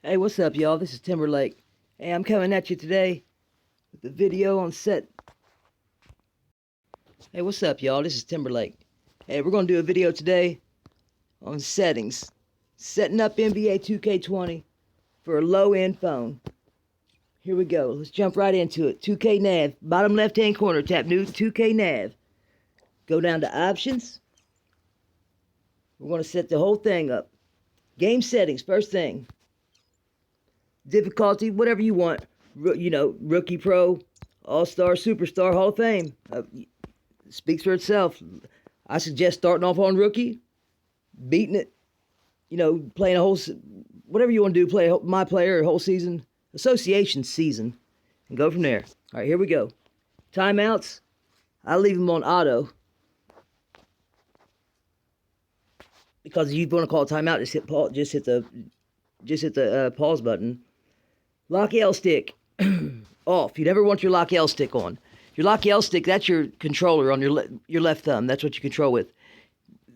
Hey, what's up, y'all? This is Timberlake. Hey, I'm coming at you today with a video on set. Hey, what's up, y'all? This is Timberlake. Hey, we're going to do a video today on settings. Setting up NBA 2K20 for a low-end phone. Here we go. Let's jump right into it. 2K nav. Bottom left-hand corner. Tap new 2K nav. Go down to options. We're going to set the whole thing up. Game settings, first thing. Difficulty, whatever you want. You know, Rookie, Pro, All-Star, Superstar, Hall of Fame. Speaks for itself. I suggest starting off on Rookie, beating it, you know, playing a whole, whatever you want to do, play my player, a whole season, association season, and go from there. All right, here we go. Timeouts, I leave them on auto. Because if you want to call a timeout, just hit pause, just hit the pause button. Lock L stick off. You never want your lock L stick on. Your lock L stick, that's your controller on your left thumb. That's what you control with.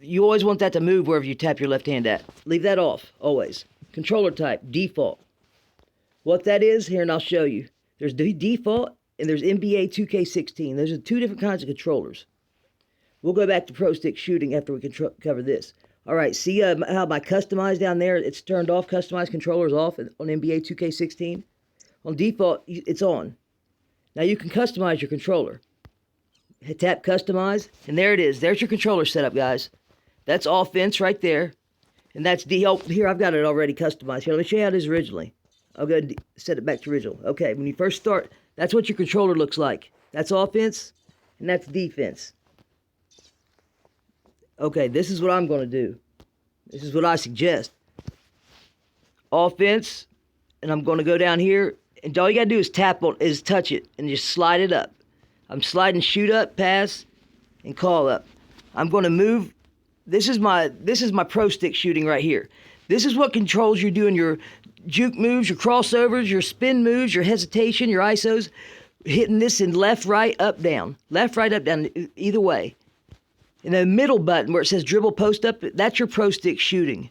You always want that to move wherever you tap your left hand at. Leave that off, always. Controller type, default. What that is, here, and I'll show you. There's the default, and there's NBA 2K16. Those are two different kinds of controllers. We'll go back to Pro Stick shooting after we cover this. All right, see how my customize down there, it's turned off, customized controllers off on NBA 2K16? On default, it's on. Now you can customize your controller. Tap customize, and there it is. There's your controller setup, guys. That's offense right there. And that's here, I've got it already customized. Here, let me show you how it is originally. I'll go and set it back to original. Okay, when you first start, that's what your controller looks like. That's offense, and that's defense. Okay, this is what I'm going to do. This is what I suggest. Offense, and I'm going to go down here, and all you got to do is touch it, and just slide it up. I'm sliding shoot up, pass, and call up. I'm going to move. This is my Pro Stick shooting right here. This is what controls you're doing your juke moves, your crossovers, your spin moves, your hesitation, your ISOs. Hitting this in left, right, up, down. Left, right, up, down, either way. And the middle button where it says dribble, post up, that's your Pro Stick shooting.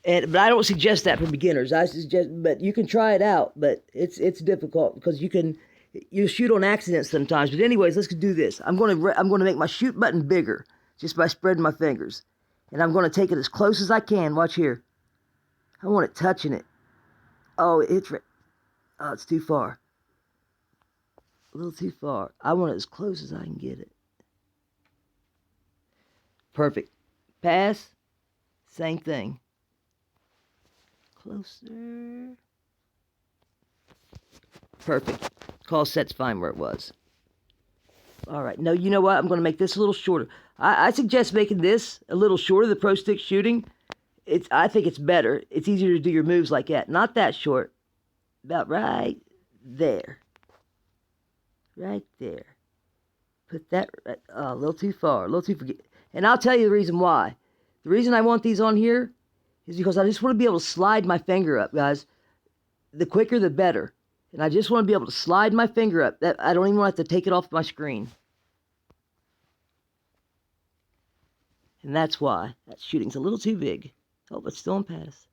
But I don't suggest that for beginners. But you can try it out. But it's difficult because you shoot on accident sometimes. But anyways, let's do this. I'm going to make my shoot button bigger just by spreading my fingers, and I'm going to take it as close as I can. Watch here. I want it touching it. Oh, it's too far. A little too far. I want it as close as I can get it. Perfect. Pass. Same thing. Closer. Perfect. Call set's fine where it was. All right. Now, you know what? I'm going to make this a little shorter. I suggest making this a little shorter, the Pro Stick shooting. I think it's better. It's easier to do your moves like that. Not that short. About right there. Right there. Put that right, a little too far. A little too forget. And I'll tell you the reason why. The reason I want these on here is because I just want to be able to slide my finger up, guys. The quicker, the better. And I just want to be able to slide my finger up. I don't even want to have to take it off my screen. And that's why. That shooting's a little too big. Oh, but still on pass.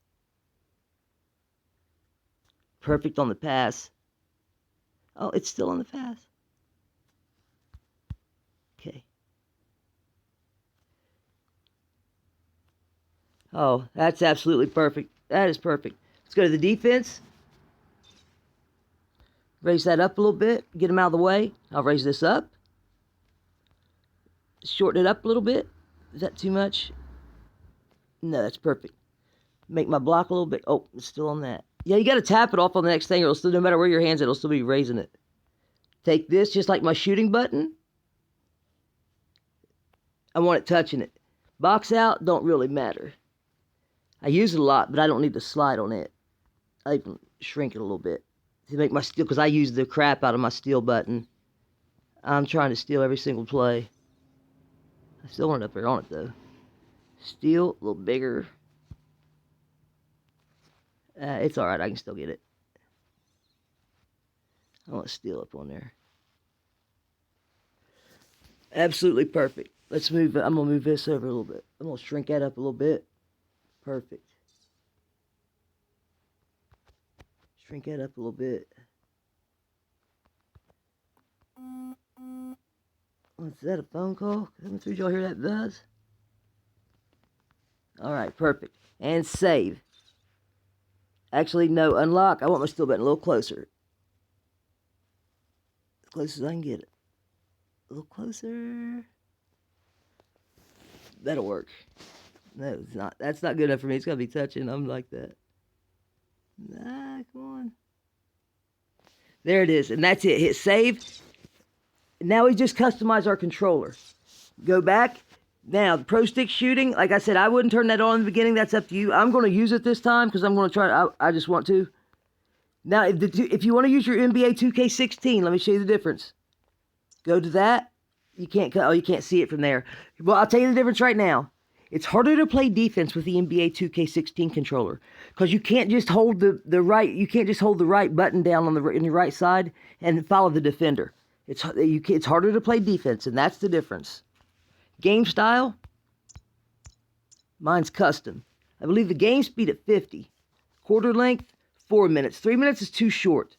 Perfect on the pass. Oh, it's still on the pass. Okay. Oh, that's absolutely perfect. That is perfect. Let's go to the defense. Raise that up a little bit. Get him out of the way. I'll raise this up. Shorten it up a little bit. Is that too much? No, that's perfect. Make my block a little bit. Oh, it's still on that. Yeah, you got to tap it off on the next thing, or it'll still, no matter where your hand's at, it'll still be raising it. Take this, just like my shooting button. I want it touching it. Box out, don't really matter. I use it a lot, but I don't need to slide on it. I can shrink it a little bit to make my steel, because I use the crap out of my steel button. I'm trying to steal every single play. I still want it up there on it, though. Steel, a little bigger. It's alright, I can still get it. I want steel up on there. Absolutely perfect. Let's move it. I'm going to move this over a little bit. I'm going to shrink that up a little bit. Perfect. Shrink that up a little bit. What's that, a phone call? Did y'all hear that buzz? Alright, perfect. And save. Actually, no, unlock. I want my still button a little closer. As close as I can get it. A little closer. That'll work. No, it's not. That's not good enough for me. It's got to be touching. I'm like that. Nah, come on. There it is. And that's it. Hit save. Now we just customize our controller. Go back. Now, the Pro Stick shooting, like I said, I wouldn't turn that on in the beginning. That's up to you. I'm going to use it this time because I'm going to try. I just want to. Now, if you want to use your NBA 2K16, let me show you the difference. Go to that. You can't see it from there. Well, I'll tell you the difference right now. It's harder to play defense with the NBA 2K16 controller because you can't just hold the right button down on in your right side and follow the defender. It's harder to play defense, and that's the difference. Game style, mine's custom. I believe the game speed at 50. Quarter length, 4 minutes. 3 minutes is too short.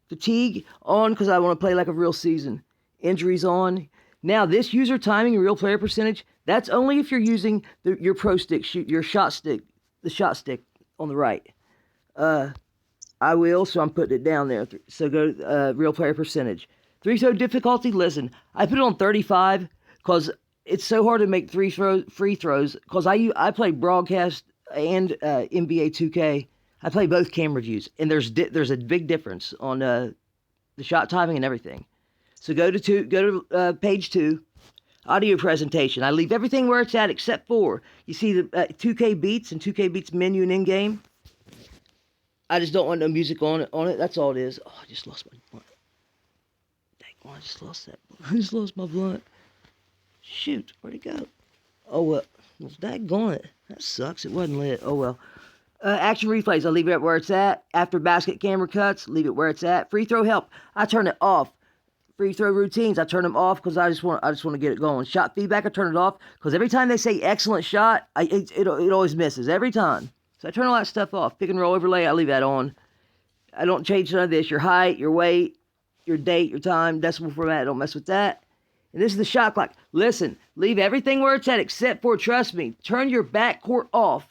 Fatigue, on because I want to play like a real season. Injuries, on. Now, this user timing and real player percentage, that's only if you're using your Pro Stick, your shot stick, the shot stick on the right. I will, so I'm putting it down there. So go to real player percentage. 3-throw difficulty, listen, I put it on 35 because it's so hard to make free throws because I play broadcast and NBA 2K. I play both camera views, and there's a big difference on the shot timing and everything. So go to page 2, audio presentation. I leave everything where it's at except for, you see the 2K Beats and 2K Beats menu and in-game. I just don't want no music on it. That's all it is. Oh, I just lost my blunt. Dang, I just lost that. I just lost my blunt. Shoot, where'd it go? Oh, well, daggone it. That sucks. It wasn't lit. Oh, well. Action replays, I leave it where it's at. After basket camera cuts, leave it where it's at. Free throw help, I turn it off. Free throw routines, I turn them off because I just want to get it going. Shot feedback, I turn it off because every time they say excellent shot, it always misses every time. So I turn all that stuff off. Pick and roll overlay, I leave that on. I don't change none of this. Your height, your weight, your date, your time, decimal format, I don't mess with that. And this is the shot clock. Listen, leave everything where it's at except for, trust me, turn your backcourt off.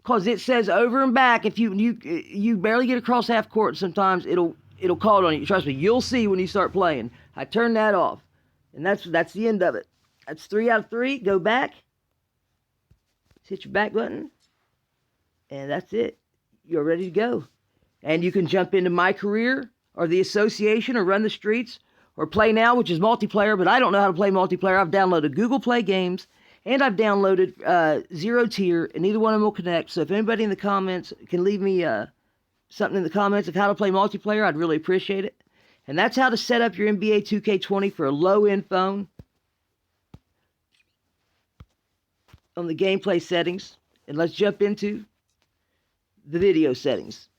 Because it says over and back, if you barely get across half court, sometimes it'll call it on you. Trust me, you'll see when you start playing. I turn that off. And that's the end of it. That's 3 out of 3. Go back. Hit your back button. And that's it. You're ready to go. And you can jump into My Career or the Association or Run the Streets or Play Now, which is multiplayer, but I don't know how to play multiplayer. I've downloaded Google Play Games. And I've downloaded Zero Tier, and neither one of them will connect. So if anybody in the comments can leave me something in the comments of how to play multiplayer, I'd really appreciate it. And that's how to set up your NBA 2K20 for a low-end phone on the gameplay settings. And let's jump into the video settings.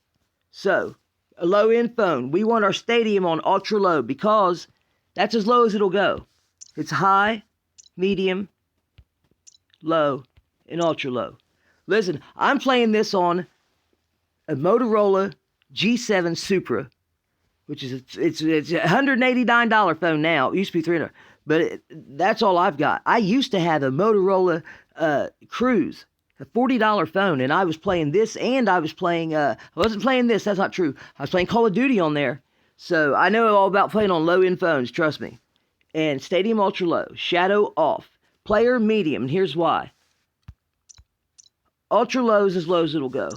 So, a low-end phone. We want our Stadium on ultra-low because that's as low as it'll go. It's high, medium, low, and ultra low. Listen, I'm playing this on a Motorola G7 Supra, which is it's a $189 phone now. It used to be $300, but that's all I've got. I used to have a Motorola Cruise, a $40 phone, and I was playing this, and I was playing. I wasn't playing this. That's not true. I was playing Call of Duty on there, so I know all about playing on low end phones. Trust me. And Stadium ultra low, shadow off. Player medium, and here's why. Ultra low is as low as it'll go.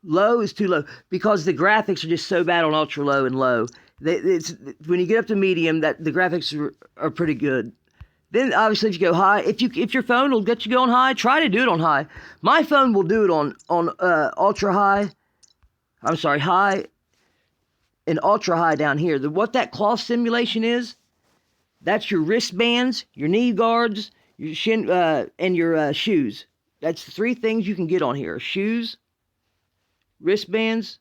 Low is too low because the graphics are just so bad on ultra low and low. When you get up to medium, the graphics are pretty good. Then obviously if you go high, if your phone will get you going high, try to do it on high. My phone will do it on ultra high. I'm sorry, high and ultra high down here. What that cloth simulation is. That's your wristbands, your knee guards, your shin, and your shoes. That's the 3 things you can get on here. Shoes, wristbands,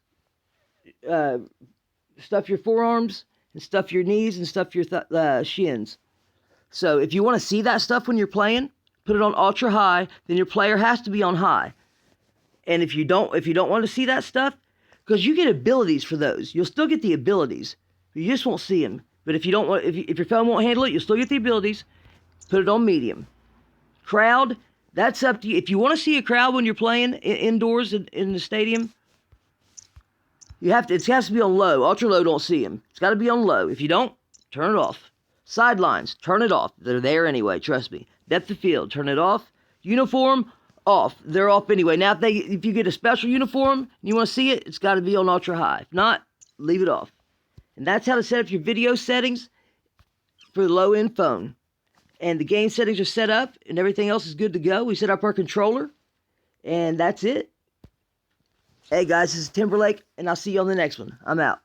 stuff your forearms, and stuff your knees, and stuff your shins. So if you want to see that stuff when you're playing, put it on ultra high, then your player has to be on high. And if you don't want to see that stuff, Because you get abilities for those. You'll still get the abilities. You just won't see them. But if you don't want, if your phone won't handle it, you'll still get the abilities. Put it on medium. Crowd, that's up to you. If you want to see a crowd when you're playing indoors in the stadium, you have to. It has to be on low. Ultra low, don't see them. It's got to be on low. If you don't, turn it off. Sidelines, turn it off. They're there anyway. Trust me. Depth of field, turn it off. Uniform, off. They're off anyway. Now, if you get a special uniform and you want to see it, it's got to be on ultra high. If not, leave it off. And that's how to set up your video settings for the low-end phone. And the game settings are set up, and everything else is good to go. We set up our controller, and that's it. Hey, guys, this is Timberlake, and I'll see you on the next one. I'm out.